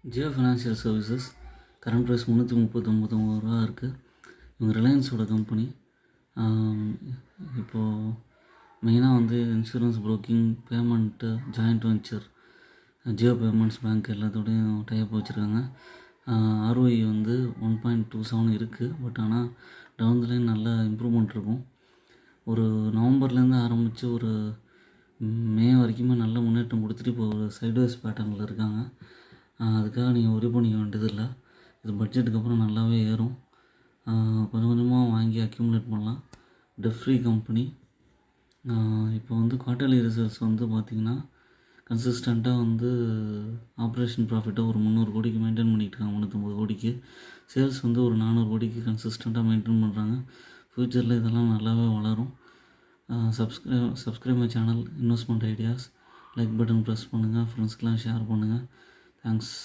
Jio financial services current price ரூ. 339 இருக்குது. இவங்க ரிலையன்ஸோட கம்பெனி. இப்போது மெயினாக வந்து insurance broking, payment, joint venture, Jio payments bank எல்லாத்தோடையும் டைப் வச்சுருக்காங்க. ROE வந்து 1.27 இருக்குது. பட் ஆனால் டவுன் த லைன் நல்ல இம்ப்ரூவ்மெண்ட் இருக்கும். ஒரு நவம்பர்லேருந்து ஆரம்பித்து ஒரு மே வரைக்குமே நல்ல முன்னேற்றம் கொடுத்துட்டு இப்போ ஒரு சைட்வேஸ் பேட்டர்னில் இருக்காங்க. அதுக்காக நீங்கள் ஒரி பண்ணிக்க வேண்டியதில்லை. இது பட்ஜெட்டுக்கு அப்புறம் நல்லாவே ஏறும். கொஞ்சம் கொஞ்சமாக வாங்கி அக்யூமுலேட் பண்ணலாம். Dead free company. இப்போ வந்து குவார்ட்டர்லி ரிசல்ட்ஸ் வந்து பார்த்திங்கன்னா கன்சிஸ்டண்ட்டாக வந்து ஆப்ரேஷன் ப்ராஃபிட்டை ஒரு 300 கோடிக்கு மெயின்டைன் பண்ணிகிட்டு இருக்காங்க. 350 கோடிக்கு. சேல்ஸ் வந்து ஒரு 400 கோடிக்கு கன்சிஸ்டண்ட்டாக மெயின்டைன் பண்ணுறாங்க. ஃப்யூச்சரில் இதெல்லாம் நல்லாவே வளரும். Subscribe my channel investment ideas. Like button press பண்ணுங்கள். ஃப்ரெண்ட்ஸ்க்கெலாம் ஷேர் பண்ணுங்கள். தேங்க்ஸ்.